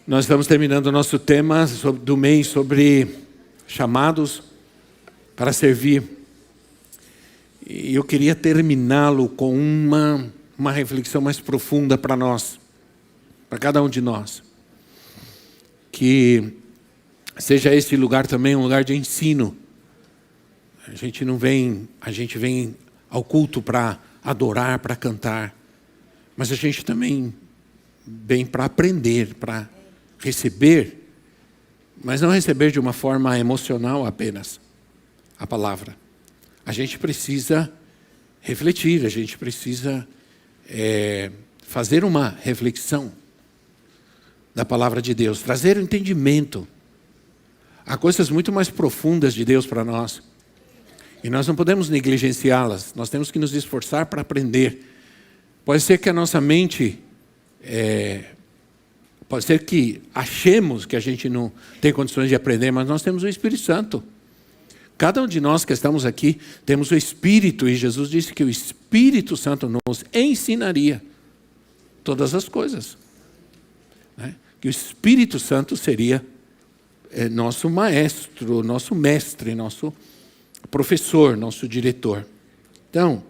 Nós estamos terminando o nosso tema do mês sobre chamados para servir. E eu queria terminá-lo com uma reflexão mais profunda para nós, para cada um de nós. Que seja esse lugar também um lugar de ensino. A gente vem ao culto para adorar, para cantar. Mas a gente também vem para aprender, para receber, mas não receber de uma forma emocional apenas a palavra. A gente precisa refletir, a gente precisa fazer uma reflexão da palavra de Deus, trazer o entendimento. Há coisas muito mais profundas de Deus para nós, e nós não podemos negligenciá-las, nós temos que nos esforçar para aprender. Pode ser que a nossa mente, pode ser que achemos que a gente não tem condições de aprender, mas nós temos o Espírito Santo. Cada um de nós que estamos aqui temos o Espírito, e Jesus disse que o Espírito Santo nos ensinaria todas as coisas. Né? Que o Espírito Santo seria nosso maestro, nosso mestre, nosso professor, nosso diretor. Então,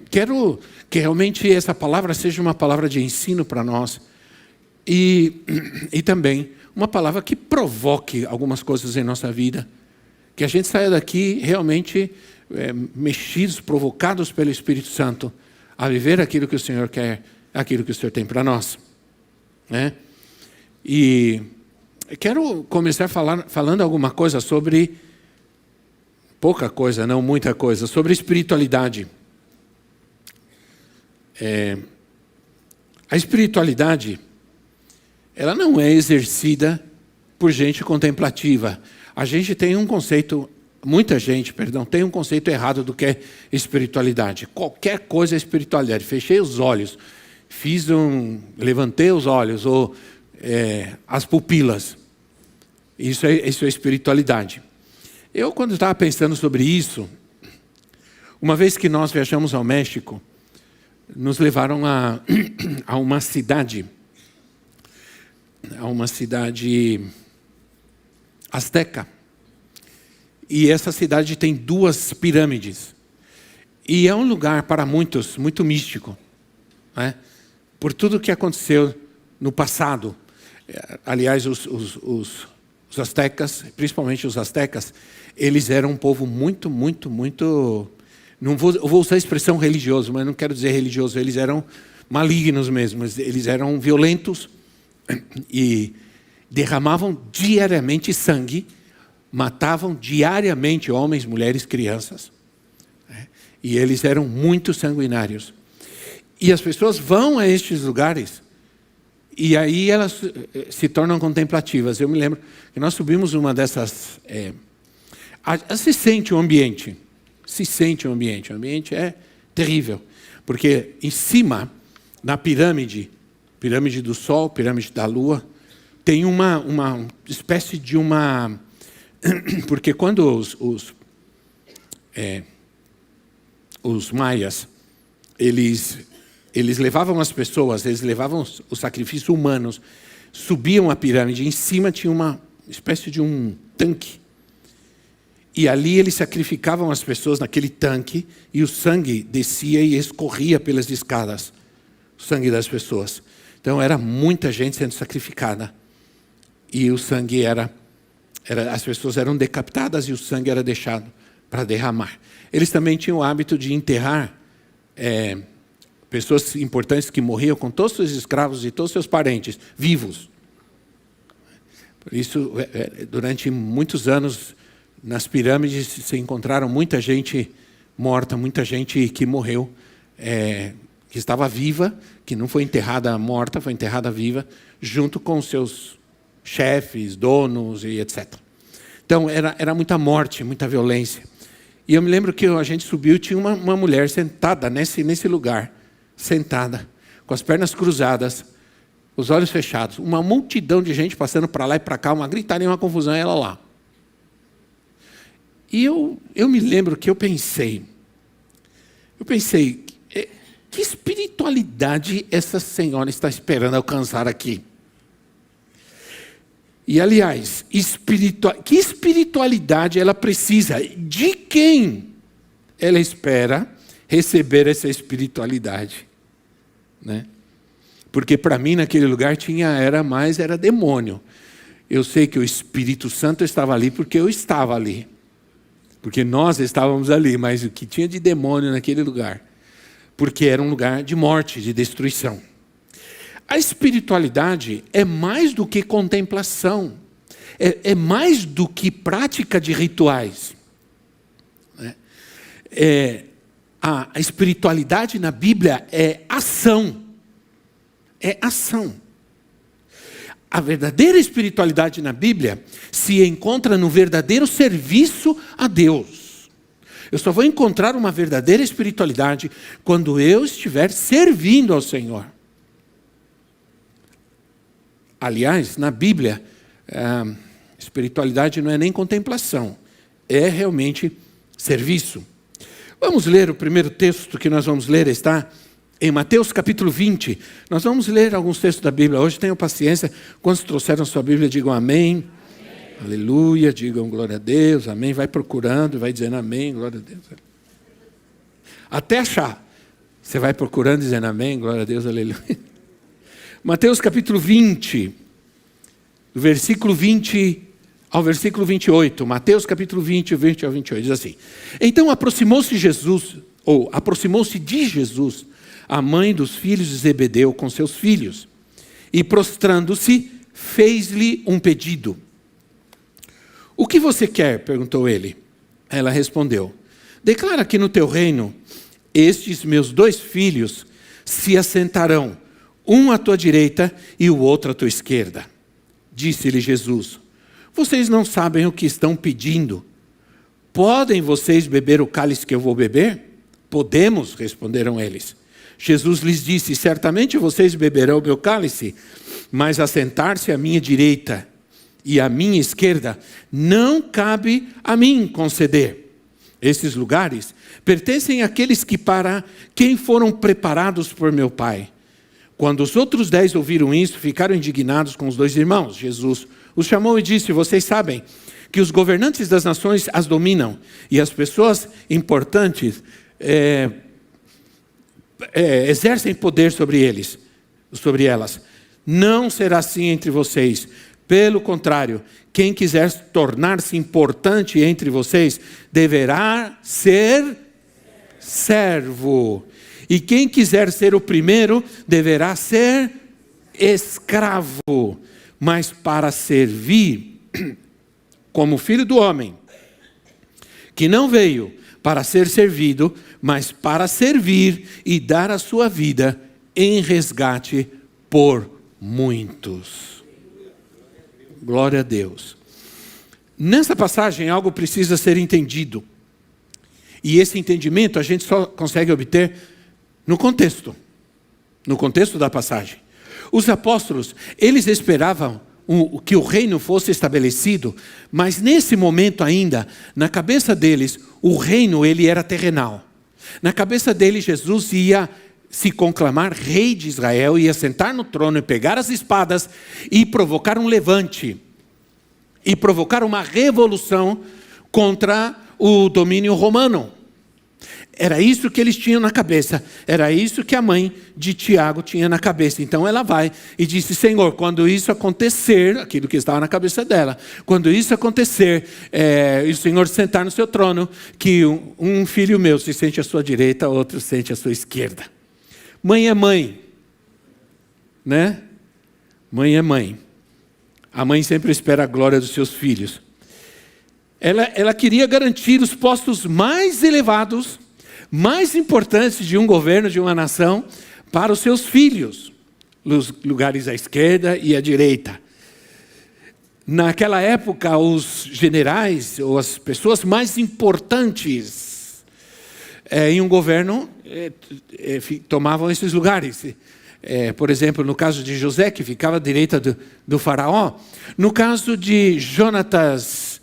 quero que realmente essa palavra seja uma palavra de ensino para nós e também uma palavra que provoque algumas coisas em nossa vida, que a gente saia daqui realmente mexidos, provocados pelo Espírito Santo a viver aquilo que o Senhor quer, aquilo que o Senhor tem para nós. Né? E quero começar falando alguma coisa sobre, pouca coisa, não muita coisa, sobre espiritualidade. A espiritualidade, ela não é exercida por gente contemplativa. A gente tem um conceito, muita gente, tem um conceito errado do que é espiritualidade. Qualquer coisa é espiritualidade. Fechei os olhos, levantei os olhos, ou as pupilas. Isso é espiritualidade. Eu, quando estava pensando sobre isso, uma vez que nós viajamos ao México, nos levaram a uma cidade azteca. E essa cidade tem 2 pirâmides. E é um lugar para muitos muito místico, né? Por tudo que aconteceu no passado. Aliás, os aztecas, principalmente os aztecas, eles eram um povo muito, não vou usar a expressão religioso, mas não quero dizer religioso, eles eram malignos mesmo, eles eram violentos e derramavam diariamente sangue, matavam diariamente homens, mulheres, crianças. E eles eram muito sanguinários. E as pessoas vão a estes lugares e aí elas se tornam contemplativas. Eu me lembro que nós subimos uma dessas... se sente o ambiente. O ambiente é terrível. Porque em cima, na pirâmide do Sol, pirâmide da Lua, tem uma espécie de uma... Porque quando os maias, eles levavam as pessoas, eles levavam os sacrifícios humanos, subiam a pirâmide, em cima tinha uma espécie de um tanque. E ali eles sacrificavam as pessoas naquele tanque e o sangue descia e escorria pelas escadas, o sangue das pessoas. Então era muita gente sendo sacrificada. E o sangue as pessoas eram decapitadas e o sangue era deixado para derramar. Eles também tinham o hábito de enterrar pessoas importantes que morriam com todos os seus escravos e todos os seus parentes, vivos. Por isso, durante muitos anos, nas pirâmides se encontraram muita gente morta, muita gente que morreu, que estava viva, que não foi enterrada morta, foi enterrada viva, junto com seus chefes, donos e etc. Então, era muita morte, muita violência. E eu me lembro que a gente subiu e tinha uma mulher sentada nesse lugar, sentada, com as pernas cruzadas, os olhos fechados, uma multidão de gente passando para lá e para cá, uma gritaria, uma confusão, e ela lá. E eu me lembro que eu pensei, que espiritualidade essa senhora está esperando alcançar aqui? E, aliás, que espiritualidade ela precisa? De quem ela espera receber essa espiritualidade? Né? Porque para mim naquele lugar era demônio. Eu sei que o Espírito Santo estava ali porque eu estava ali. Porque nós estávamos ali, mas o que tinha de demônio naquele lugar? Porque era um lugar de morte, de destruição. A espiritualidade é mais do que contemplação. É mais do que prática de rituais. Né? A espiritualidade na Bíblia é ação. É ação. A verdadeira espiritualidade na Bíblia se encontra no verdadeiro serviço a Deus. Eu só vou encontrar uma verdadeira espiritualidade quando eu estiver servindo ao Senhor. Aliás, na Bíblia, espiritualidade não é nem contemplação, é realmente serviço. Vamos ler o primeiro texto que nós vamos ler, está em Mateus capítulo 20. Nós vamos ler alguns textos da Bíblia. Hoje tenham paciência. Quantos trouxeram sua Bíblia, digam amém. Amém. Aleluia, digam glória a Deus, amém. Vai procurando, vai dizendo amém, glória a Deus. Até achar. Você vai procurando, dizendo amém, glória a Deus, aleluia. Mateus capítulo 20, do versículo 20 ao versículo 28. Mateus capítulo 20, 20 ao 28, diz assim. Então aproximou-se de Jesus, a mãe dos filhos de Zebedeu com seus filhos, e prostrando-se, fez-lhe um pedido. O que você quer? Perguntou ele. Ela respondeu, declara que no teu reino, estes meus 2 filhos se assentarão, um à tua direita e o outro à tua esquerda. Disse-lhe Jesus, vocês não sabem o que estão pedindo. Podem vocês beber o cálice que eu vou beber? Podemos, responderam eles. Jesus lhes disse, certamente vocês beberão o meu cálice, mas assentar-se à minha direita e à minha esquerda não cabe a mim conceder. Esses lugares pertencem àqueles que para quem foram preparados por meu Pai. Quando os outros 10 ouviram isso, ficaram indignados com os 2 irmãos. Jesus os chamou e disse, vocês sabem que os governantes das nações as dominam e as pessoas importantes exercem poder sobre elas. Não será assim entre vocês. Pelo contrário, quem quiser tornar-se importante entre vocês, deverá ser servo. E quem quiser ser o primeiro, deverá ser escravo. Mas para servir, como filho do homem, que não veio para ser servido, mas para servir e dar a sua vida em resgate por muitos. Glória a Deus. Nessa passagem, algo precisa ser entendido. E esse entendimento a gente só consegue obter no contexto da passagem. Os apóstolos, eles esperavam que o reino fosse estabelecido, mas nesse momento ainda, na cabeça deles, o reino ele era terrenal. Na cabeça deles, Jesus ia se conclamar rei de Israel, ia sentar no trono e pegar as espadas e provocar um levante, e provocar uma revolução contra o domínio romano. Era isso que eles tinham na cabeça. Era isso que a mãe de Tiago tinha na cabeça. Então ela vai e disse, Senhor, quando isso acontecer, aquilo que estava na cabeça dela, quando isso acontecer, e o Senhor sentar no seu trono, que um filho meu se sente à sua direita, outro se sente à sua esquerda. Mãe é mãe. Né? Mãe é mãe. A mãe sempre espera a glória dos seus filhos. Ela queria garantir os postos mais elevados, mais importantes de um governo, de uma nação, para os seus filhos, os lugares à esquerda e à direita. Naquela época, os generais, ou as pessoas mais importantes em um governo, tomavam esses lugares. Por exemplo, no caso de José, que ficava à direita do faraó. No caso de Jonatas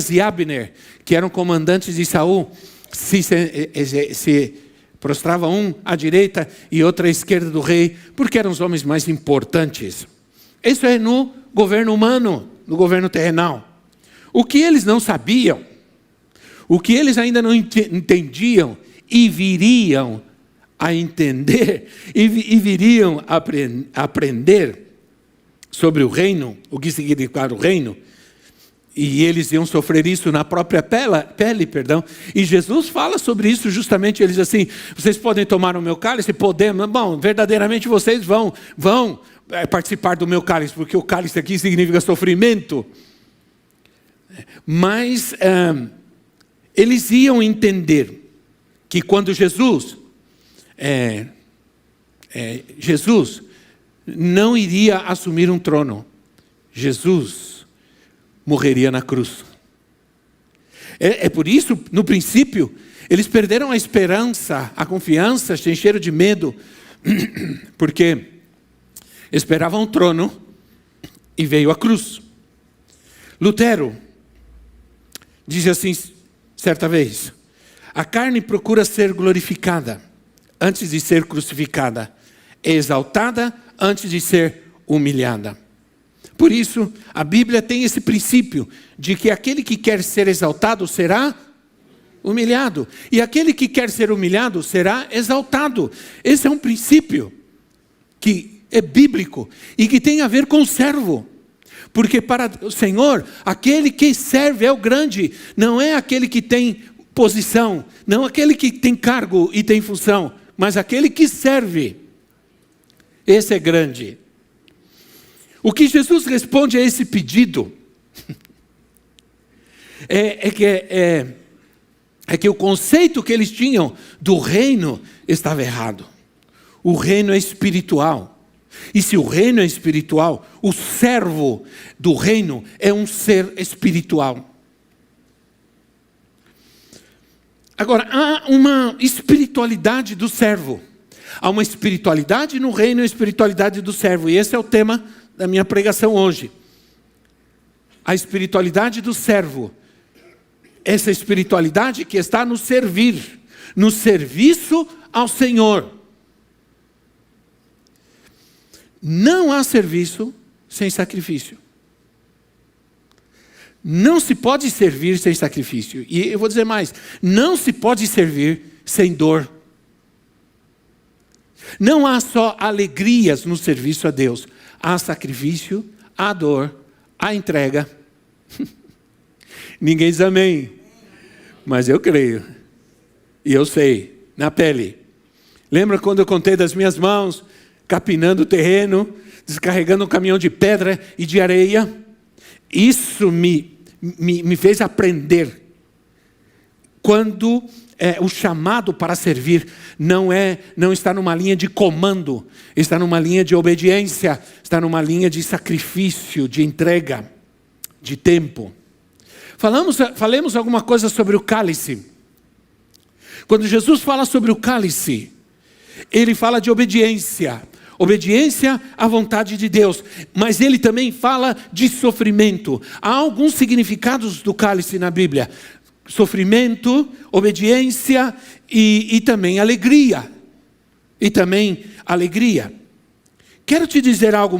e Abner, que eram comandantes de Saul, se prostravam um à direita e outro à esquerda do rei, porque eram os homens mais importantes. Isso é no governo humano, no governo terrenal. O que eles não sabiam, o que eles ainda não entendiam e viriam a entender e viriam a aprender sobre o reino, o que significa o reino, e eles iam sofrer isso na própria pele, e Jesus fala sobre isso justamente, ele diz assim, vocês podem tomar o meu cálice? Podemos, bom, verdadeiramente vocês vão participar do meu cálice, porque o cálice aqui significa sofrimento, mas eles iam entender que quando Jesus não iria assumir um trono, Jesus morreria na cruz. É por isso, no princípio, eles perderam a esperança, a confiança, se encheram de medo, porque esperavam o trono e veio a cruz. Lutero diz assim, certa vez, a carne procura ser glorificada antes de ser crucificada, é exaltada antes de ser humilhada. Por isso, a Bíblia tem esse princípio de que aquele que quer ser exaltado será humilhado, e aquele que quer ser humilhado será exaltado. Esse é um princípio que é bíblico e que tem a ver com o servo. Porque para o Senhor, aquele que serve é o grande, não é aquele que tem posição, não aquele que tem cargo e tem função, mas aquele que serve. Esse é grande. O que Jesus responde a esse pedido é que o conceito que eles tinham do reino estava errado. O reino é espiritual. E se o reino é espiritual, o servo do reino é um ser espiritual. Agora, há uma espiritualidade do servo. Há uma espiritualidade no reino e uma espiritualidade do servo. E esse é o tema da minha pregação hoje. A espiritualidade do servo. Essa espiritualidade que está no servir, no serviço ao Senhor. Não há serviço sem sacrifício. Não se pode servir sem sacrifício. E eu vou dizer mais, não se pode servir sem dor. Não há só alegrias no serviço a Deus. Há sacrifício, há dor, há entrega. Ninguém diz amém. Mas eu creio. E eu sei, na pele. Lembra quando eu contei das minhas mãos, capinando o terreno, descarregando um caminhão de pedra e de areia? Isso me fez aprender. Quando o chamado para servir não está numa linha de comando, está numa linha de obediência, está numa linha de sacrifício, de entrega, de tempo. Falemos alguma coisa sobre o cálice. Quando Jesus fala sobre o cálice, ele fala de obediência. Obediência à vontade de Deus. Mas ele também fala de sofrimento. Há alguns significados do cálice na Bíblia. Sofrimento, obediência e também alegria. Quero te dizer algo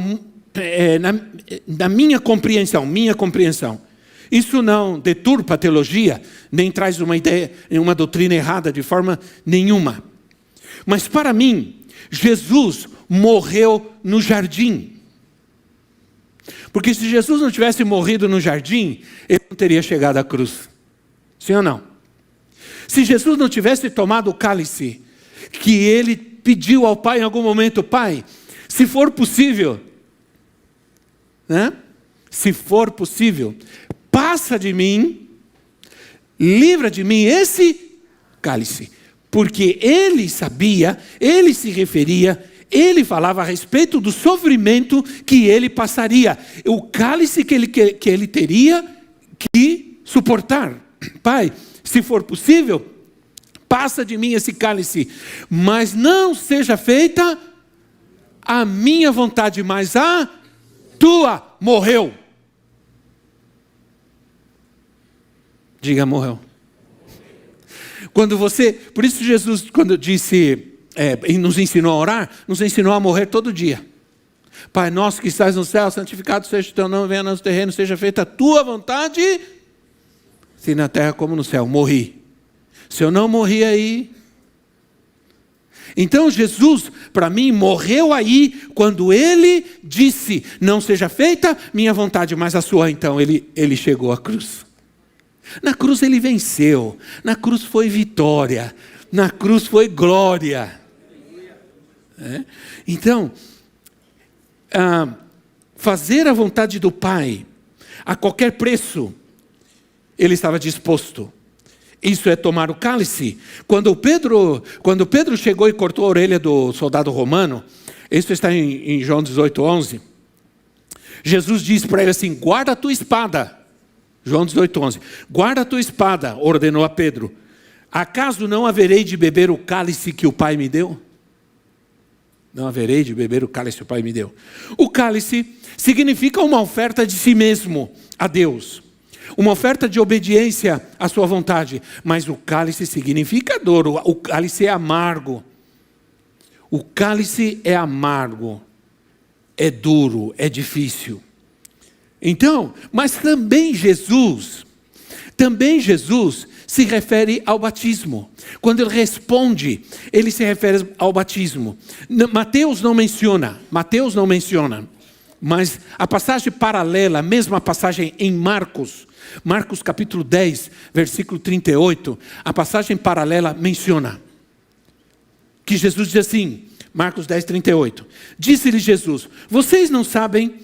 na minha compreensão. Isso não deturpa a teologia, nem traz uma ideia, uma doutrina errada de forma nenhuma. Mas para mim, Jesus morreu no jardim. Porque se Jesus não tivesse morrido no jardim, ele não teria chegado à cruz. Sim ou não? Se Jesus não tivesse tomado o cálice, que ele pediu ao Pai em algum momento, Pai, se for possível, se for possível, passa de mim, livra de mim esse cálice. Porque ele sabia, ele se referia, ele falava a respeito do sofrimento que ele passaria. O cálice que ele teria que suportar. Pai, se for possível, passa de mim esse cálice. Mas não seja feita a minha vontade, mas a tua. Morreu. Diga, morreu. Por isso Jesus, quando disse, e nos ensinou a orar, nos ensinou a morrer todo dia. Pai nosso que estás no céu, santificado seja o teu nome, venha no nosso terreno, seja feita a tua vontade, assim na terra como no céu. Morri. Se eu não morri aí... Então Jesus, para mim, morreu aí, quando Ele disse, não seja feita minha vontade, mas a sua. Então Ele chegou à cruz. Na cruz Ele venceu, na cruz foi vitória, na cruz foi glória. Então, fazer a vontade do Pai, a qualquer preço, Ele estava disposto. Isso é tomar o cálice. Quando Pedro chegou e cortou a orelha do soldado romano, isso está em João 18:11, Jesus disse para ele assim, guarda a tua espada. João 18:11, guarda a tua espada, ordenou a Pedro. Acaso não haverei de beber o cálice que o Pai me deu? Não haverei de beber o cálice que o Pai me deu. O cálice significa uma oferta de si mesmo a Deus. Uma oferta de obediência à sua vontade. Mas o cálice significa dor. O cálice é amargo. O cálice é amargo. É duro, é difícil. Então, mas também Jesus se refere ao batismo. Quando ele responde, ele se refere ao batismo. Mateus não menciona. Mas a passagem paralela, a mesma passagem em Marcos capítulo 10, versículo 38, a passagem paralela menciona que Jesus diz assim, Marcos 10, 38, disse-lhe Jesus, vocês não sabem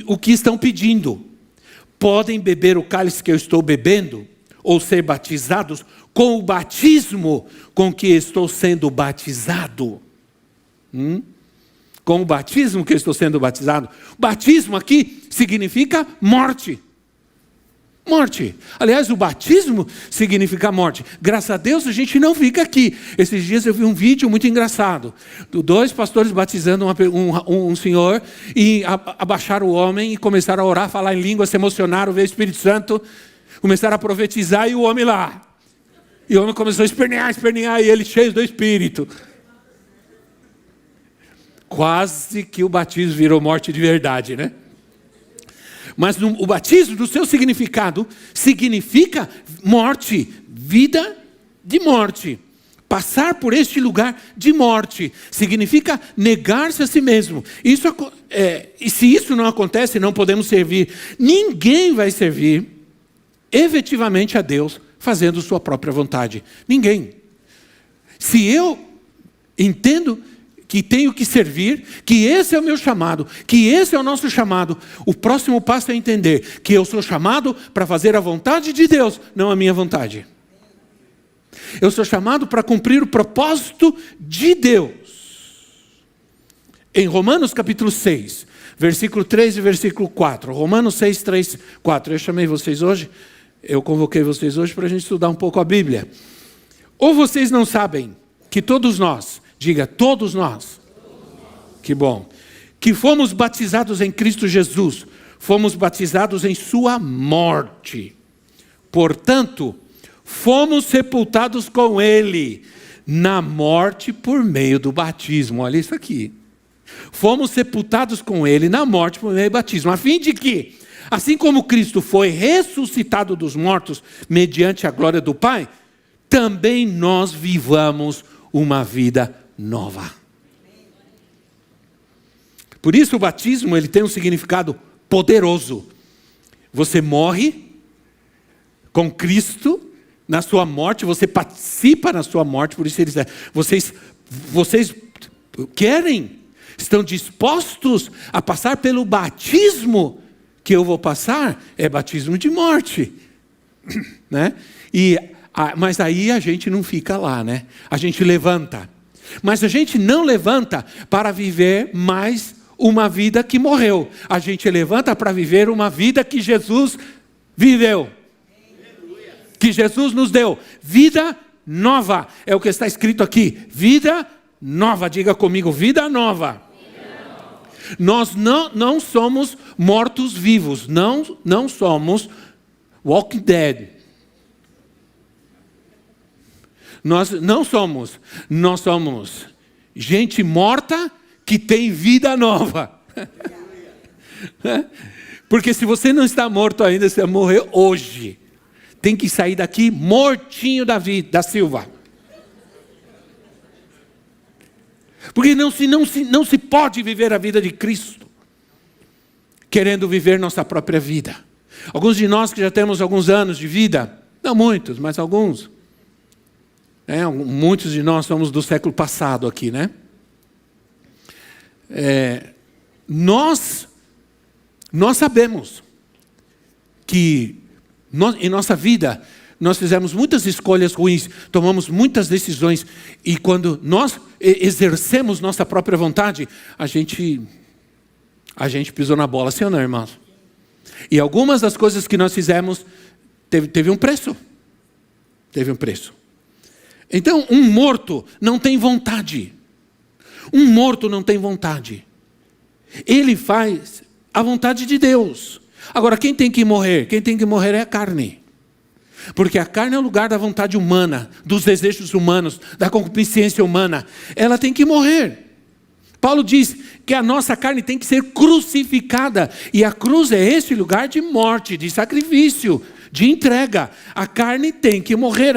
o que estão pedindo, podem beber o cálice que eu estou bebendo, ou ser batizados com o batismo com que estou sendo batizado. Com o batismo que eu estou sendo batizado. Batismo aqui significa morte. Morte. Aliás, o batismo significa morte. Graças a Deus a gente não fica aqui. Esses dias eu vi um vídeo muito engraçado. Dois pastores batizando um senhor e abaixaram o homem e começaram a orar, falar em língua, se emocionaram, veio o Espírito Santo, começaram a profetizar e o homem lá. E o homem começou a espernear e ele cheio do Espírito. Quase que o batismo virou morte de verdade, né? Mas o batismo, do seu significado, significa morte, vida de morte. Passar por este lugar de morte significa negar-se a si mesmo. E se isso não acontece, não podemos servir. Ninguém vai servir efetivamente a Deus fazendo sua própria vontade. Ninguém. Se eu entendo que tenho que servir, que esse é o meu chamado, que esse é o nosso chamado, o próximo passo é entender que eu sou chamado para fazer a vontade de Deus, não a minha vontade. Eu sou chamado para cumprir o propósito de Deus. Em Romanos capítulo 6, versículo 3 e versículo 4. Romanos 6, 3, 4. Eu chamei vocês hoje, eu convoquei vocês hoje para a gente estudar um pouco a Bíblia. Ou vocês não sabem que todos nós, diga, todos nós, que bom, que fomos batizados em Cristo Jesus, fomos batizados em sua morte. Portanto, fomos sepultados com Ele na morte por meio do batismo. Olha isso aqui. Fomos sepultados com Ele na morte por meio do batismo, a fim de que, assim como Cristo foi ressuscitado dos mortos mediante a glória do Pai, também nós vivamos uma vida nova. Por isso o batismo ele tem um significado poderoso. Você morre com Cristo na sua morte, você participa na sua morte, por isso ele diz, vocês querem, estão dispostos a passar pelo batismo que eu vou passar? É batismo de morte, né? Mas aí a gente não fica lá, né? A gente levanta. Mas a gente não levanta para viver mais uma vida que morreu. A gente levanta para viver uma vida que Jesus viveu. Que Jesus nos deu. Vida nova. É o que está escrito aqui. Vida nova. Diga comigo, vida nova. Nós não somos mortos-vivos. Não somos walking dead. Nós somos gente morta que tem vida nova. Porque se você não está morto ainda, você vai morrer hoje. Tem que sair daqui mortinho da Silva. Porque não se pode viver a vida de Cristo querendo viver nossa própria vida. Alguns de nós que já temos alguns anos de vida, não muitos, mas alguns. Muitos de nós somos do século passado aqui, né? Nós sabemos que em nossa vida nós fizemos muitas escolhas ruins, tomamos muitas decisões, e quando nós exercemos nossa própria vontade, a gente pisou na bola, sim ou não, irmãos? E algumas das coisas que nós fizemos teve um preço. Teve um preço. Então, um morto não tem vontade. Um morto não tem vontade. Ele faz a vontade de Deus. Agora, quem tem que morrer? Quem tem que morrer é a carne. Porque a carne é o lugar da vontade humana, dos desejos humanos, da concupiscência humana. Ela tem que morrer. Paulo diz que a nossa carne tem que ser crucificada. E a cruz é esse lugar de morte, de sacrifício, de entrega. A carne tem que morrer.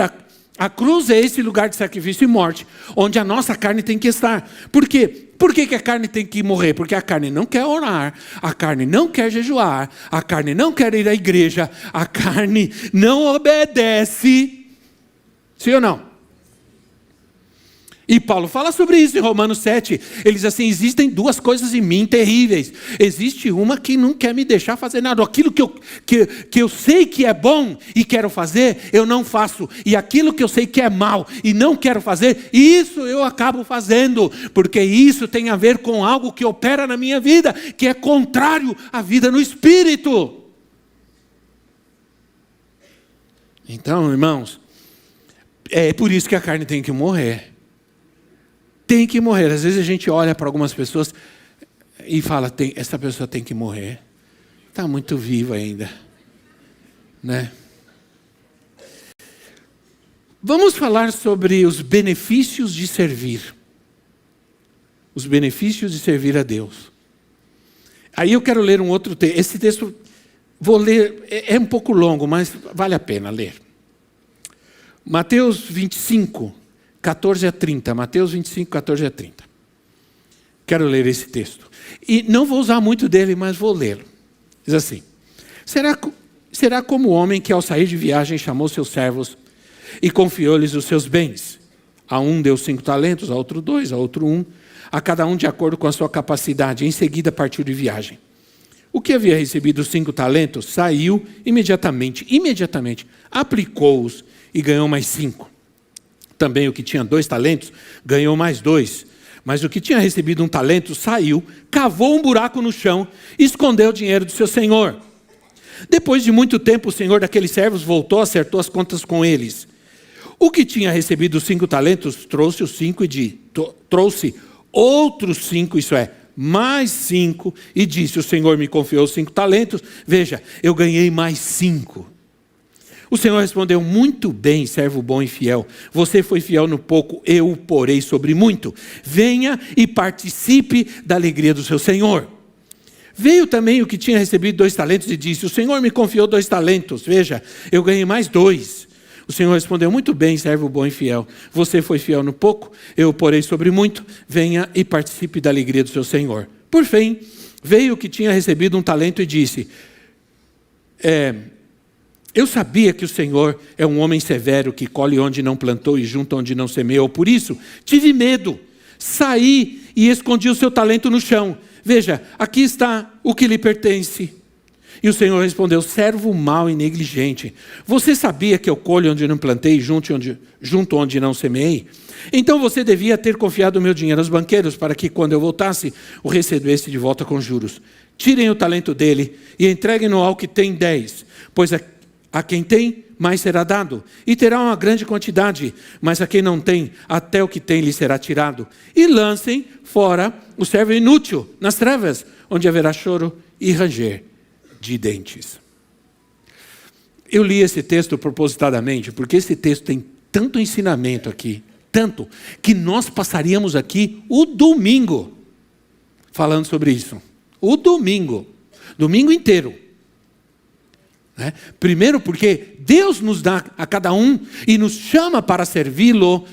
A cruz é esse lugar de sacrifício e morte, onde a nossa carne tem que estar. Por quê? Por que a carne tem que morrer? Porque a carne não quer orar, a carne não quer jejuar, a carne não quer ir à igreja, a carne não obedece. Sim ou não? E Paulo fala sobre isso em Romanos 7. Ele diz assim: existem duas coisas em mim terríveis. Existe uma que não quer me deixar fazer nada. Aquilo que eu sei que é bom e quero fazer, eu não faço. E aquilo que eu sei que é mal e não quero fazer, isso eu acabo fazendo. Porque isso tem a ver com algo que opera na minha vida, que é contrário à vida no Espírito. Então, irmãos, é por isso que a carne tem que morrer. Tem que morrer. Às vezes a gente olha para algumas pessoas e fala, essa pessoa tem que morrer. Está muito viva ainda. Né? Vamos falar sobre os benefícios de servir. Os benefícios de servir a Deus. Aí eu quero ler um outro texto. Esse texto, vou ler, é um pouco longo, mas vale a pena ler. Mateus 25, 14 a 30. Mateus 25, 14 a 30. Quero ler esse texto. E não vou usar muito dele, mas vou lê-lo. Diz assim: será como o homem que ao sair de viagem chamou seus servos e confiou-lhes os seus bens. A um deu 5 talentos, a outro 2, a outro 1, a cada um de acordo com a sua capacidade. Em seguida partiu de viagem. O que havia recebido 5 talentos saiu imediatamente, aplicou-os e ganhou mais 5. Também o que tinha 2 talentos ganhou mais 2. Mas o que tinha recebido 1 talento saiu, cavou um buraco no chão e escondeu o dinheiro do seu senhor. Depois de muito tempo, o senhor daqueles servos voltou, acertou as contas com eles. O que tinha recebido 5 talentos trouxe os 5 trouxe outros 5, isso é, mais 5, e disse: o senhor me confiou 5 talentos, veja, eu ganhei mais 5. O Senhor respondeu: muito bem, servo bom e fiel. Você foi fiel no pouco, eu o porei sobre muito. Venha e participe da alegria do seu Senhor. Veio também o que tinha recebido 2 talentos e disse: o Senhor me confiou 2 talentos. Veja, eu ganhei mais 2. O Senhor respondeu: muito bem, servo bom e fiel. Você foi fiel no pouco, eu o porei sobre muito. Venha e participe da alegria do seu Senhor. Por fim, veio o que tinha recebido 1 talento e disse: eu sabia que o Senhor é um homem severo, que colhe onde não plantou e junta onde não semeou. Por isso, tive medo, saí e escondi o seu talento no chão. Veja, aqui está o que lhe pertence. E o Senhor respondeu: servo mau e negligente. Você sabia que eu colho onde não plantei e junto onde não semeei? Então você devia ter confiado o meu dinheiro aos banqueiros, para que quando eu voltasse, o recebesse de volta com juros. Tirem o talento dele e entreguem-no ao que tem 10, pois a quem tem, mais será dado, e terá uma grande quantidade, mas a quem não tem, até o que tem lhe será tirado. E lancem fora o servo inútil, nas trevas, onde haverá choro e ranger de dentes. Eu li esse texto propositadamente, porque esse texto tem tanto ensinamento aqui, tanto, que nós passaríamos aqui o domingo falando sobre isso. O domingo. Domingo inteiro. Né? Primeiro porque Deus nos dá a cada um e nos chama para servi-lo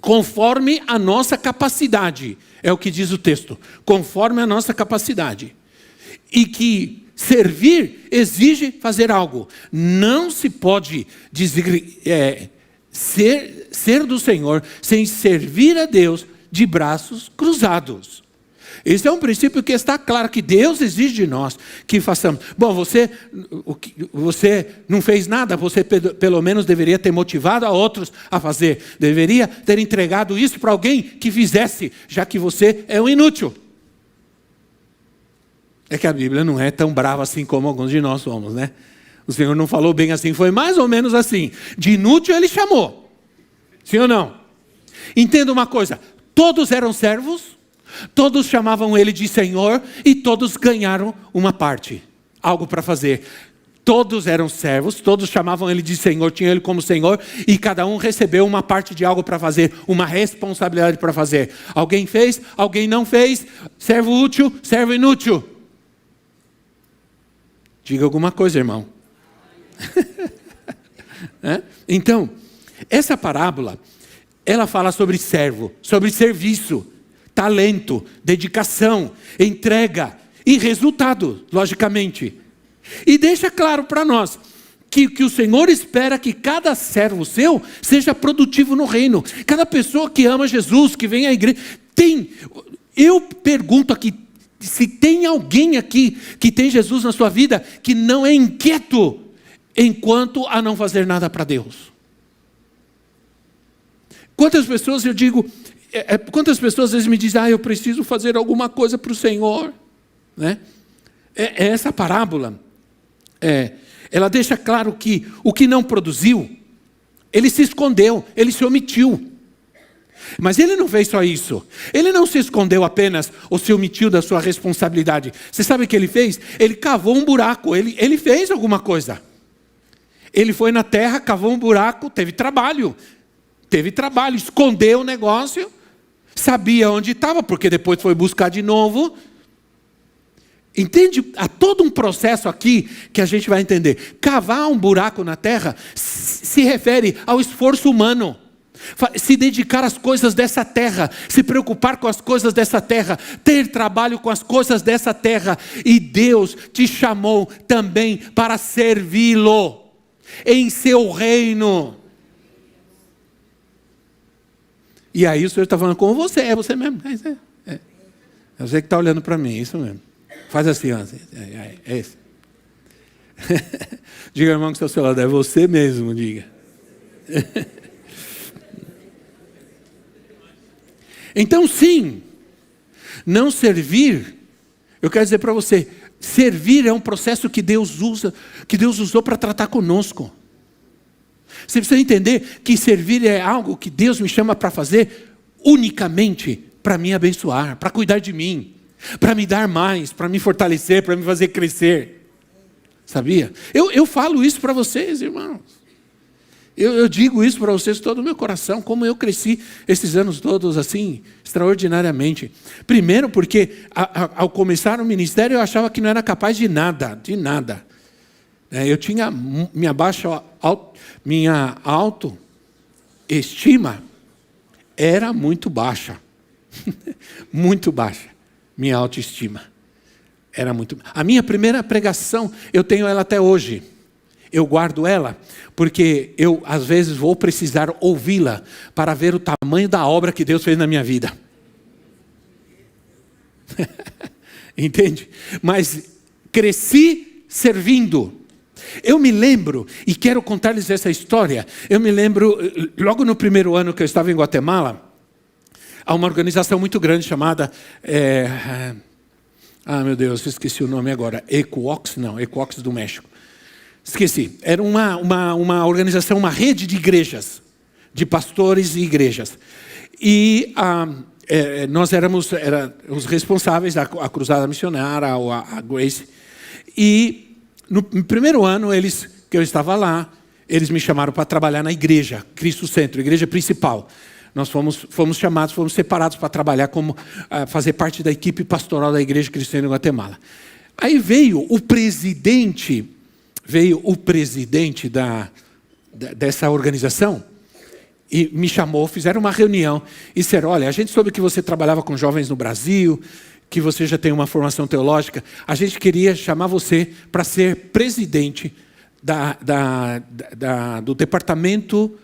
conforme a nossa capacidade. É o que diz o texto. Conforme a nossa capacidade. E que servir exige fazer algo. Não se pode ser do Senhor sem servir a Deus de braços cruzados. Esse é um princípio que está claro, que Deus exige de nós que façamos. Bom, você não fez nada, você pelo menos deveria ter motivado a outros a fazer. Deveria ter entregado isso para alguém que fizesse, já que você é um inútil. É que a Bíblia não é tão brava assim como alguns de nós somos, né? O Senhor não falou bem assim, foi mais ou menos assim. De inútil Ele chamou. Sim ou não? Entenda uma coisa, todos eram servos, todos chamavam Ele de Senhor e todos ganharam uma parte, algo para fazer. Todos eram servos, todos chamavam Ele de Senhor, tinham Ele como Senhor, e cada um recebeu uma parte de algo para fazer, uma responsabilidade para fazer. Alguém fez, alguém não fez, servo útil, servo inútil. Diga alguma coisa, irmão. Então, essa parábola, ela fala sobre servo, sobre serviço, talento, dedicação, entrega e resultado, logicamente. E deixa claro para nós que o Senhor espera que cada servo seu seja produtivo no reino. Cada pessoa que ama Jesus, que vem à igreja, eu pergunto aqui, se tem alguém aqui que tem Jesus na sua vida que não é inquieto enquanto a não fazer nada para Deus. Quantas pessoas às vezes me dizem, eu preciso fazer alguma coisa para o Senhor, né? Essa parábola, ela deixa claro que o que não produziu, ele se escondeu, ele se omitiu. Mas ele não fez só isso. Ele não se escondeu apenas ou se omitiu da sua responsabilidade. Você sabe o que ele fez? Ele cavou um buraco, ele fez alguma coisa. Ele foi na terra, cavou um buraco, teve trabalho, escondeu o negócio, sabia onde estava, porque depois foi buscar de novo. Entende? Há todo um processo aqui que a gente vai entender. Cavar um buraco na terra se refere ao esforço humano. Se dedicar às coisas dessa terra, se preocupar com as coisas dessa terra, ter trabalho com as coisas dessa terra. E Deus te chamou também para servi-lo em seu reino. E aí o Senhor está falando com você, é você mesmo. É você que está olhando para mim, é isso mesmo. Faz assim, ó. É isso. Diga, irmão, que está ao seu lado, é você mesmo, diga. Então, sim, não servir, eu quero dizer para você, servir é um processo que Deus usou para tratar conosco. Você precisa entender que servir é algo que Deus me chama para fazer unicamente para me abençoar, para cuidar de mim, para me dar mais, para me fortalecer, para me fazer crescer. Sabia? Eu falo isso para vocês, irmãos. Eu digo isso para vocês todo o meu coração, como eu cresci esses anos todos assim, extraordinariamente. Primeiro porque ao começar o ministério eu achava que não era capaz de nada. Eu tinha minha autoestima era muito baixa. Muito baixa, minha autoestima. Era muito. A minha primeira pregação, eu tenho ela até hoje. Eu guardo ela, porque eu, às vezes, vou precisar ouvi-la para ver o tamanho da obra que Deus fez na minha vida. Entende? Mas cresci servindo. Eu me lembro, e quero contar-lhes essa história, eu me lembro, logo no primeiro ano que eu estava em Guatemala, há uma organização muito grande chamada... meu Deus, esqueci o nome agora. Equox do México. Esqueci. Era uma organização, uma rede de igrejas, de pastores e igrejas. E nós éramos os responsáveis, a Cruzada Missionária, a Grace. E no primeiro ano que eu estava lá, eles me chamaram para trabalhar na igreja, Cristo Centro, igreja principal. nós fomos chamados, fomos separados para trabalhar fazer parte da equipe pastoral da Igreja Cristã em Guatemala. Aí veio o presidente dessa organização e me chamou, fizeram uma reunião e disseram: olha, a gente soube que você trabalhava com jovens no Brasil, que você já tem uma formação teológica, a gente queria chamar você para ser presidente do departamento,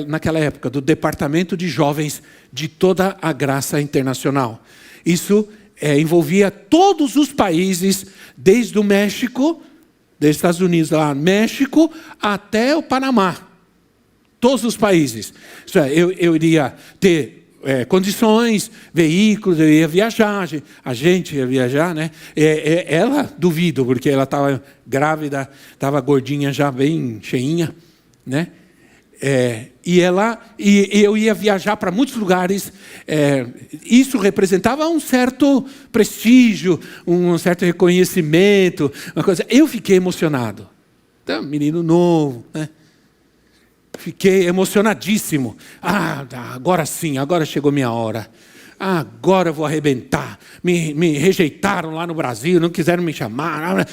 naquela época, do departamento de jovens de toda a Graça Internacional. Isso envolvia todos os países, desde o México, dos Estados Unidos, lá México, até o Panamá. Todos os países. Isso é, eu iria ter condições, veículos, eu ia viajar, a gente ia viajar, né? Ela, duvido, porque ela estava grávida, estava gordinha já, bem cheinha, né? E eu ia viajar para muitos lugares. Isso representava um certo prestígio, um certo reconhecimento, uma coisa. Eu fiquei emocionado. Então, menino novo, né? Fiquei emocionadíssimo. Agora sim, agora chegou minha hora. Agora eu vou arrebentar. Me rejeitaram lá no Brasil, não quiseram me chamar.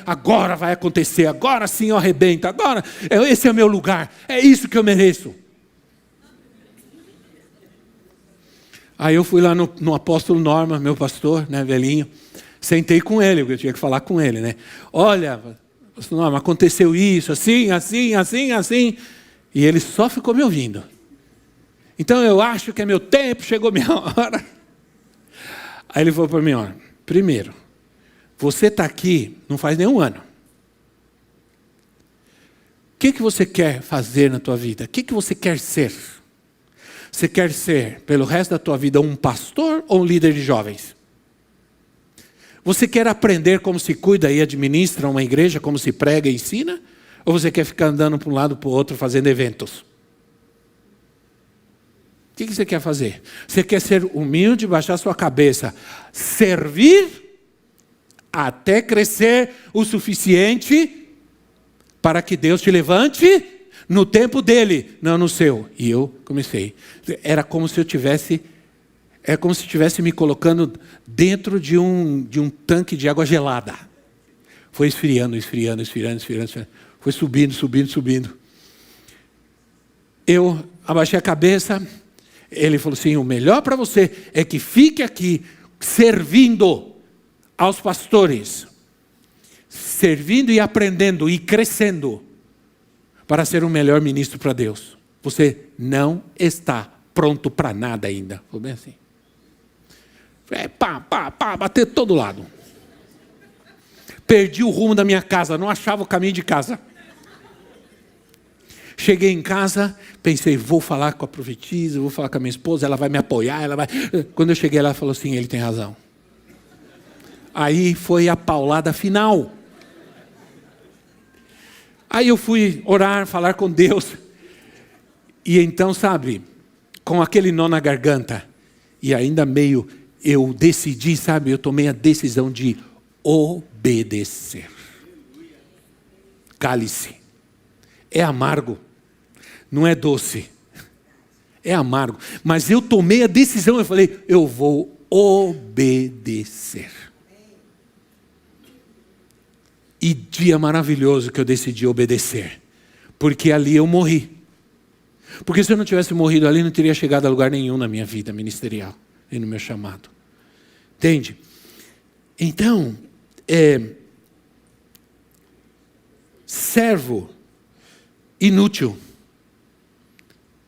Agora vai acontecer, agora sim eu arrebento. Agora, esse é o meu lugar, é isso que eu mereço. Aí eu fui lá no apóstolo Norma, meu pastor, né, velhinho. Sentei com ele, porque eu tinha que falar com ele, né? Olha, pastor Norma, aconteceu isso, assim, assim, assim, assim. E ele só ficou me ouvindo. Então eu acho que é meu tempo, chegou minha hora. Aí ele falou para mim: olha, primeiro, você está aqui não faz nenhum ano. O que você quer fazer na tua vida? O que você quer ser? Você quer ser, pelo resto da tua vida, um pastor ou um líder de jovens? Você quer aprender como se cuida e administra uma igreja, como se prega e ensina? Ou você quer ficar andando para um lado para o outro fazendo eventos? O que você quer fazer? Você quer ser humilde, baixar sua cabeça, servir até crescer o suficiente para que Deus te levante no tempo dele, não no seu. E eu comecei. Era como se eu tivesse me colocando dentro de um tanque de água gelada. Foi esfriando. Foi subindo. Eu abaixei a cabeça. Ele falou assim: o melhor para você é que fique aqui servindo aos pastores. Servindo e aprendendo e crescendo para ser um melhor ministro para Deus. Você não está pronto para nada ainda. Foi bem assim. Bater todo lado. Perdi o rumo da minha casa, não achava o caminho de casa. Cheguei em casa, pensei: vou falar com a profetisa, vou falar com a minha esposa, ela vai me apoiar, ela vai... Quando eu cheguei, ela falou assim: ele tem razão. Aí foi a paulada final. Aí eu fui orar, falar com Deus. E então, sabe, com aquele nó na garganta, e ainda meio, eu decidi, sabe, eu tomei a decisão de obedecer. Cale-se. É amargo. Não é doce. É amargo. Mas eu tomei a decisão, eu falei: eu vou obedecer. E dia maravilhoso que eu decidi obedecer. Porque ali eu morri. Porque se eu não tivesse morrido ali, não teria chegado a lugar nenhum na minha vida ministerial e no meu chamado. Entende? Então, servo inútil.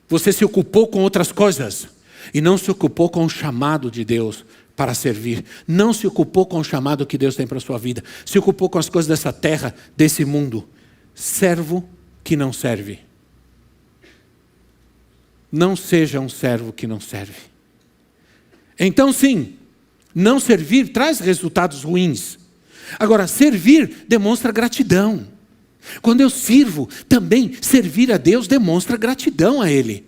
Você se ocupou com outras coisas e não se ocupou com o chamado de Deus para servir. Não se ocupou com o chamado que Deus tem para a sua vida. Se ocupou com as coisas dessa terra, desse mundo. Servo que não serve. Não seja um servo que não serve. Então sim, não servir traz resultados ruins. Agora, servir demonstra gratidão. Quando eu sirvo, também servir a Deus demonstra gratidão a Ele.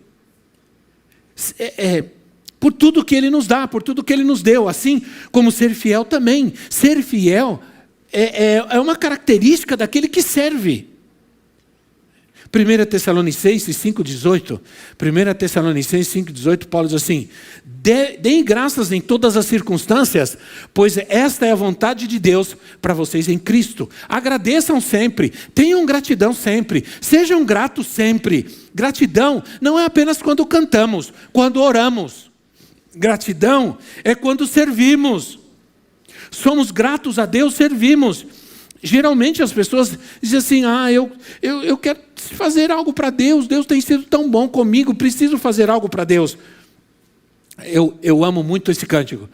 Por tudo que Ele nos dá, por tudo que Ele nos deu. Assim como ser fiel também. Ser fiel é uma característica daquele que serve. 1 Tessalonicenses 5,18. 1 Tessalonicenses 5,18, Paulo diz assim: deem graças em todas as circunstâncias, pois esta é a vontade de Deus para vocês em Cristo. Agradeçam sempre, tenham gratidão sempre, sejam gratos sempre. Gratidão não é apenas quando cantamos, quando oramos. Gratidão é quando servimos. Somos gratos a Deus, servimos. Geralmente as pessoas dizem assim: eu quero fazer algo para Deus, Deus tem sido tão bom comigo, preciso fazer algo para Deus. Eu amo muito esse cântico.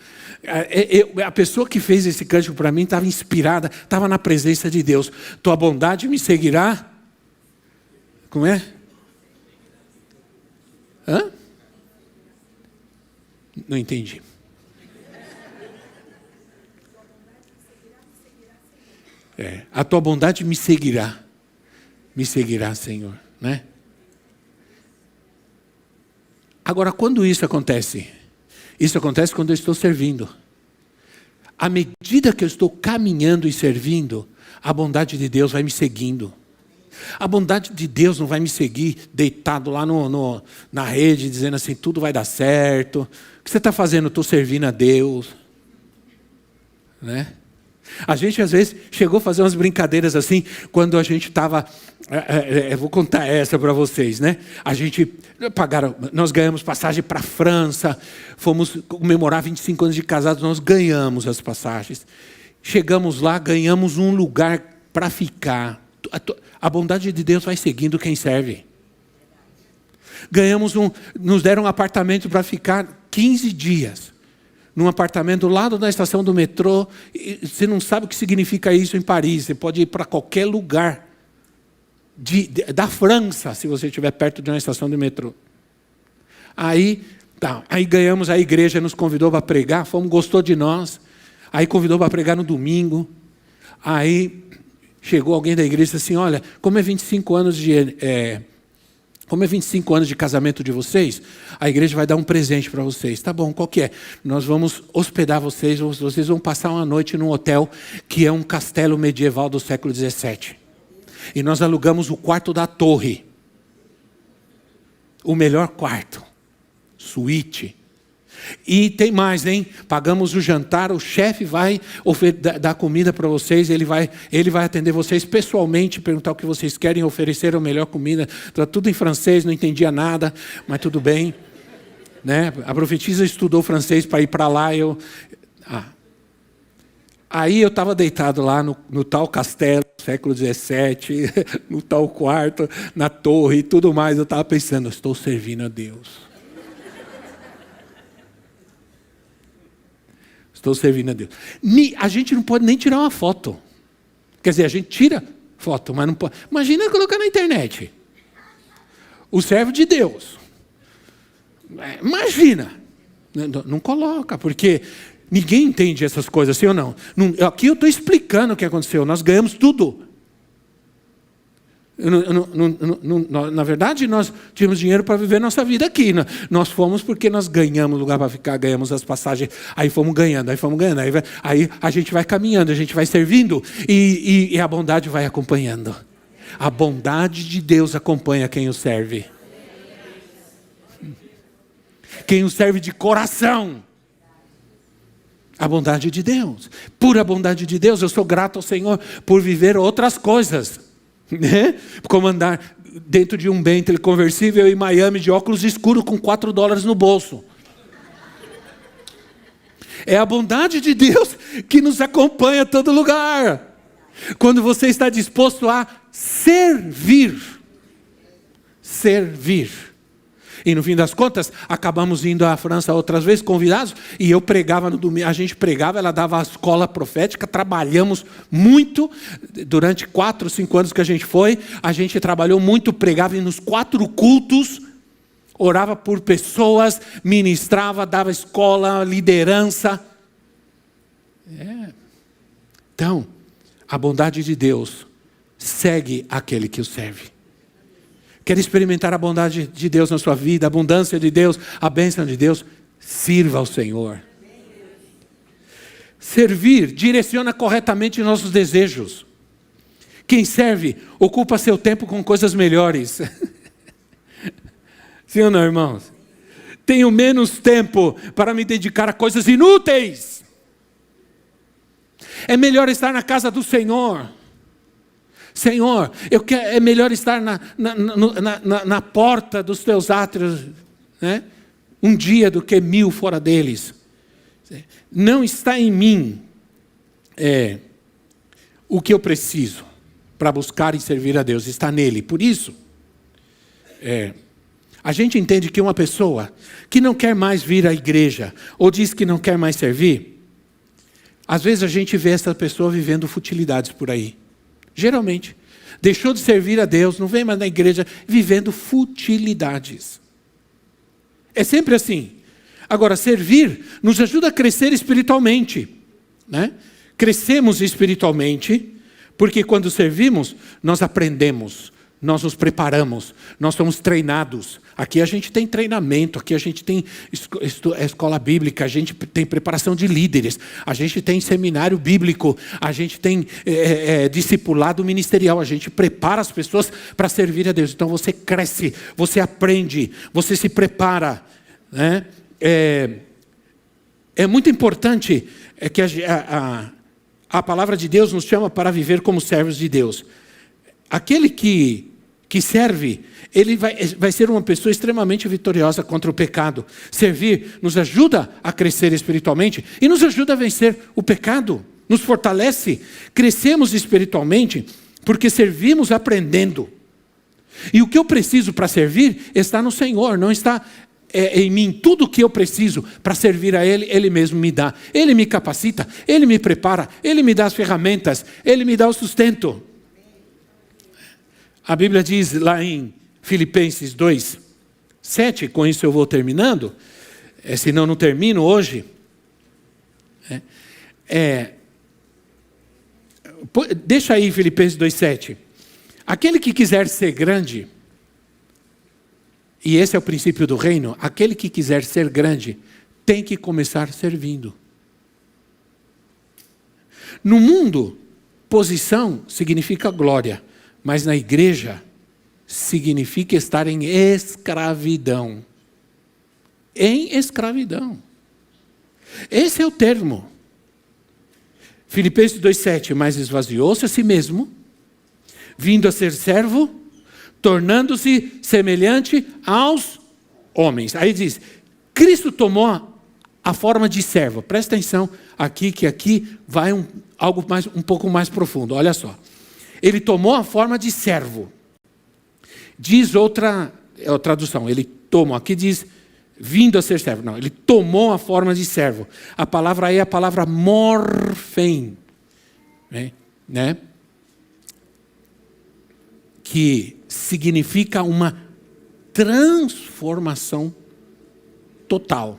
A pessoa que fez esse cântico para mim estava inspirada, estava na presença de Deus. Tua bondade me seguirá. Como é? Hã? Não entendi. A tua bondade me seguirá, Senhor, né? Agora, quando isso acontece? Isso acontece quando eu estou servindo. À medida que eu estou caminhando e servindo, a bondade de Deus vai me seguindo. A bondade de Deus não vai me seguir deitado lá na rede, dizendo assim: tudo vai dar certo. O que você está fazendo? Estou servindo a Deus, né? A gente às vezes chegou a fazer umas brincadeiras assim, quando a gente estava, eu vou contar essa para vocês, né? Nós ganhamos passagem para a França, fomos comemorar 25 anos de casados, nós ganhamos as passagens. Chegamos lá, ganhamos um lugar para ficar. A bondade de Deus vai seguindo quem serve. Nos deram um apartamento para ficar 15 dias. Num apartamento do lado da estação do metrô. Você não sabe o que significa isso em Paris. Você pode ir para qualquer lugar da França, se você estiver perto de uma estação de metrô. Aí ganhamos, a igreja nos convidou para pregar, gostou de nós. Aí convidou para pregar no domingo. Aí chegou alguém da igreja e disse assim: olha, como é 25 anos de casamento de vocês, a igreja vai dar um presente para vocês. Tá bom, qual que é? Nós vamos hospedar vocês vão passar uma noite num hotel que é um castelo medieval do século XVII. E nós alugamos o quarto da torre. O melhor quarto. Suíte. E tem mais, hein? Pagamos o jantar, o chefe vai dar comida para vocês, ele vai atender vocês pessoalmente, perguntar o que vocês querem, oferecer a melhor comida. Está tudo em francês, não entendia nada, mas tudo bem. Né? A profetisa estudou francês para ir para lá. Aí eu estava deitado lá no tal castelo, século XVII, no tal quarto, na torre e tudo mais. Eu estava pensando: estou servindo a Deus. Estou servindo a Deus. A gente não pode nem tirar uma foto. Quer dizer, a gente tira foto, mas não pode. Imagina colocar na internet. O servo de Deus. Imagina. Não coloca, porque ninguém entende essas coisas, sim ou não? Aqui eu estou explicando o que aconteceu. Nós ganhamos tudo. Na verdade, nós tínhamos dinheiro para viver nossa vida aqui. Nós fomos porque nós ganhamos lugar para ficar, ganhamos as passagens, aí fomos ganhando. Aí a gente vai caminhando, a gente vai servindo e a bondade vai acompanhando. A bondade de Deus acompanha quem o serve. Quem o serve de coração. A bondade de Deus. Pura bondade de Deus. Eu sou grato ao Senhor por viver outras coisas. Né? Como andar dentro de um Bentley conversível em Miami de óculos escuros com $4 no bolso. É a bondade de Deus que nos acompanha a todo lugar. Quando você está disposto a servir. E no fim das contas, acabamos indo à França outras vezes, convidados, e eu pregava no domingo, a gente pregava, ela dava a escola profética, trabalhamos muito, durante 4, 5 anos que a gente trabalhou muito, pregava nos 4 cultos, orava por pessoas, ministrava, dava escola, liderança. Então, a bondade de Deus segue aquele que o serve. Quer experimentar a bondade de Deus na sua vida, a abundância de Deus, a bênção de Deus? Sirva ao Senhor. Servir direciona corretamente nossos desejos. Quem serve ocupa seu tempo com coisas melhores. Sim ou não, irmãos? Tenho menos tempo para me dedicar a coisas inúteis. É melhor estar na casa do Senhor. Senhor, é melhor estar na porta dos teus átrios, né? Um dia do que 1000 fora deles. Não está em mim o que eu preciso para buscar e servir a Deus, está nele. Por isso, a gente entende que uma pessoa que não quer mais vir à igreja, ou diz que não quer mais servir, às vezes a gente vê essa pessoa vivendo futilidades por aí. Geralmente, deixou de servir a Deus, não vem mais na igreja, vivendo futilidades. É sempre assim. Agora, servir nos ajuda a crescer espiritualmente, né? Crescemos espiritualmente, porque quando servimos, nós aprendemos, nós nos preparamos, nós somos treinados. Aqui a gente tem treinamento, aqui a gente tem escola bíblica, a gente tem preparação de líderes, a gente tem seminário bíblico, a gente tem discipulado ministerial, a gente prepara as pessoas para servir a Deus. Então você cresce, você aprende, você se prepara, né? É muito importante que a palavra de Deus nos chama para viver como servos de Deus. Aquele que serve, ele vai ser uma pessoa extremamente vitoriosa contra o pecado. Servir nos ajuda a crescer espiritualmente e nos ajuda a vencer o pecado. Nos fortalece. Crescemos espiritualmente porque servimos aprendendo. E o que eu preciso para servir está no Senhor, não está em mim. Tudo o que eu preciso para servir a Ele, Ele mesmo me dá. Ele me capacita, Ele me prepara, Ele me dá as ferramentas, Ele me dá o sustento. A Bíblia diz lá em Filipenses 2:7, com isso eu vou terminando, senão não termino hoje. Deixa aí Filipenses 2:7. Aquele que quiser ser grande, e esse é o princípio do reino, aquele que quiser ser grande, tem que começar servindo. No mundo, posição significa glória. Mas na igreja, significa estar em escravidão. Em escravidão. Esse é o termo. Filipenses 2:7, mas esvaziou-se a si mesmo, vindo a ser servo, tornando-se semelhante aos homens. Aí diz, Cristo tomou a forma de servo. Presta atenção aqui, que aqui vai algo um pouco mais profundo. Olha só. Ele tomou a forma de servo. Diz outra tradução. Ele tomou, aqui diz, vindo a ser servo. Não, ele tomou a forma de servo. A palavra aí é a palavra morfem. Né? Que significa uma transformação total.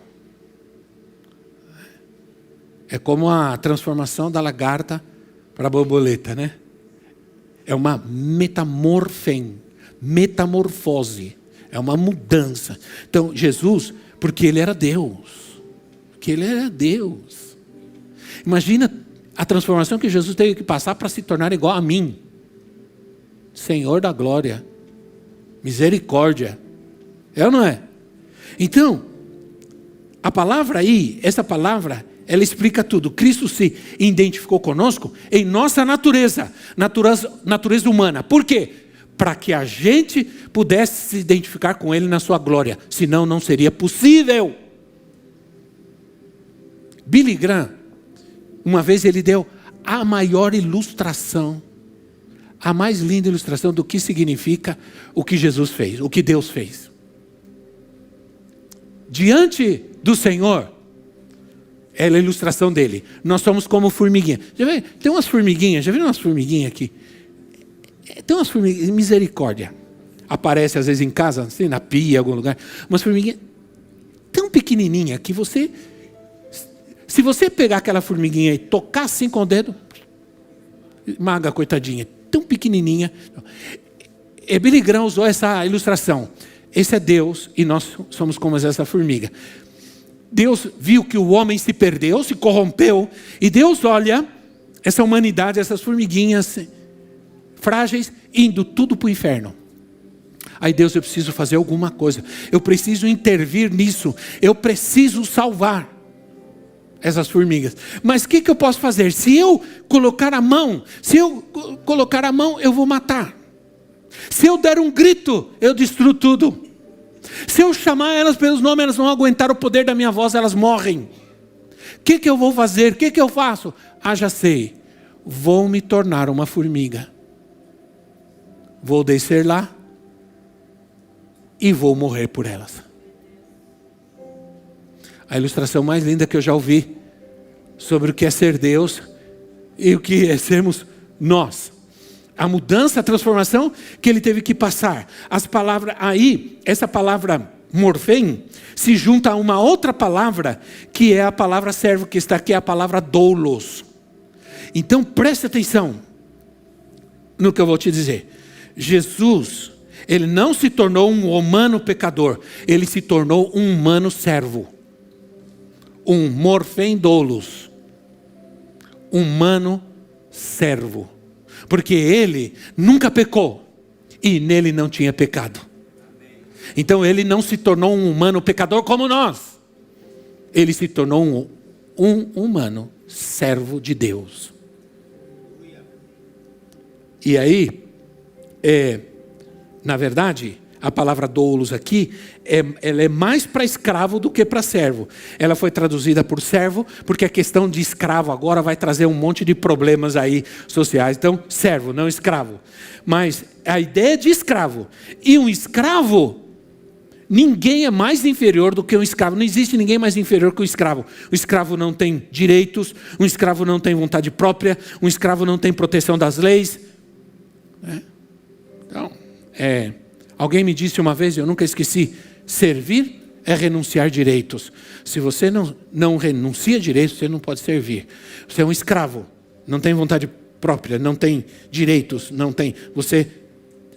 É como a transformação da lagarta para a borboleta, né? É uma metamorfose, é uma mudança. Então, Jesus, porque Ele era Deus, Imagina a transformação que Jesus teve que passar para se tornar igual a mim. Senhor da glória, misericórdia. É ou não é? Então, a palavra aí, essa palavra, ela explica tudo. Cristo se identificou conosco em nossa natureza humana. Por quê? Para que a gente pudesse se identificar com Ele na sua glória. Senão não seria possível. Billy Graham, uma vez ele deu a maior ilustração, a mais linda ilustração do que significa o que Jesus fez, o que Deus fez. Diante do Senhor, é a ilustração dele. Nós somos como formiguinha. Já viu? Tem umas formiguinhas, já viram umas formiguinhas aqui? Tem umas formiguinhas, misericórdia. Aparece às vezes em casa, assim, na pia, em algum lugar. Umas formiguinhas tão pequenininha que você... Se você pegar aquela formiguinha e tocar assim com o dedo, maga, coitadinha, tão pequenininha. Billy Graham usou essa ilustração. Esse é Deus e nós somos como essa formiga. Deus viu que o homem se perdeu, se corrompeu, e Deus olha essa humanidade, essas formiguinhas frágeis, indo tudo para o inferno. Aí Deus, eu preciso fazer alguma coisa. Eu preciso intervir nisso. Eu preciso salvar essas formigas. Mas o que eu posso fazer? Se eu colocar a mão, eu vou matar. Se eu der um grito, eu destruo tudo. Se eu chamar elas pelos nomes, elas vão aguentar o poder da minha voz, elas morrem. O que eu vou fazer? O que eu faço? Já sei. Vou me tornar uma formiga. Vou descer lá e vou morrer por elas. A ilustração mais linda que eu já ouvi sobre o que é ser Deus e o que é sermos nós. A mudança, a transformação que ele teve que passar. As palavras aí, essa palavra morfém, se junta a uma outra palavra, que é a palavra servo, que está aqui, é a palavra doulos. Então preste atenção no que eu vou te dizer. Jesus, ele não se tornou um humano pecador, ele se tornou um humano servo. Um morfém doulos. Humano servo. Porque ele nunca pecou e nele não tinha pecado. Então ele não se tornou um humano pecador como nós. Ele se tornou um humano servo de Deus. E aí, na verdade, a palavra doulos aqui, ela é mais para escravo do que para servo. Ela foi traduzida por servo, porque a questão de escravo agora vai trazer um monte de problemas aí sociais. Então, servo, não escravo. Mas a ideia é de escravo. E um escravo, ninguém é mais inferior do que um escravo. Não existe ninguém mais inferior que um escravo. O escravo não tem direitos, um escravo não tem vontade própria, um escravo não tem proteção das leis. Então, alguém me disse uma vez, eu nunca esqueci, servir é renunciar direitos. Se você não renuncia direitos, você não pode servir. Você é um escravo, não tem vontade própria, não tem direitos, você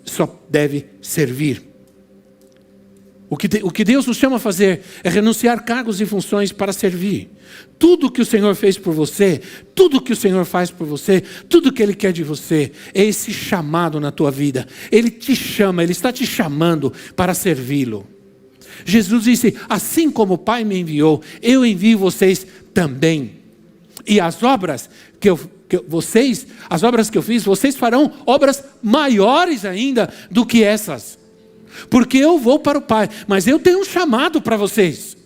só deve servir. O que Deus nos chama a fazer é renunciar cargos e funções para servir. Tudo que o Senhor fez por você, tudo que o Senhor faz por você, tudo que Ele quer de você, é esse chamado na tua vida. Ele te chama, Ele está te chamando para servi-lo. Jesus disse, assim como o Pai me enviou, eu envio vocês também. E as obras que eu fiz, vocês farão obras maiores ainda do que essas. Porque eu vou para o Pai, mas eu tenho um chamado para vocês.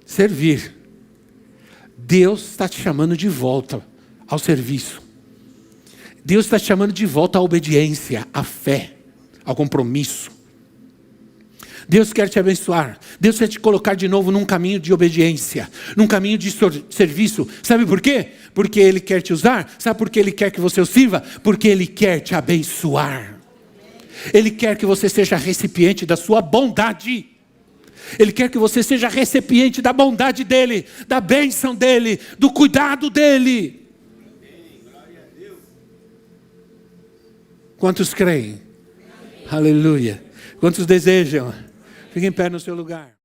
Servir. Deus está te chamando de volta ao serviço. Deus está te chamando de volta à obediência, à fé, ao compromisso. Deus quer te abençoar. Deus quer te colocar de novo num caminho de obediência, num caminho de serviço. Sabe por quê? Porque Ele quer te usar. Sabe por que Ele quer que você o sirva? Porque Ele quer te abençoar. Ele quer que você seja recipiente da sua bondade. Ele quer que você seja recipiente da bondade dEle, da bênção dEle, do cuidado dEle. Quantos creem? Aleluia. Quantos desejam? Fique em pé no seu lugar.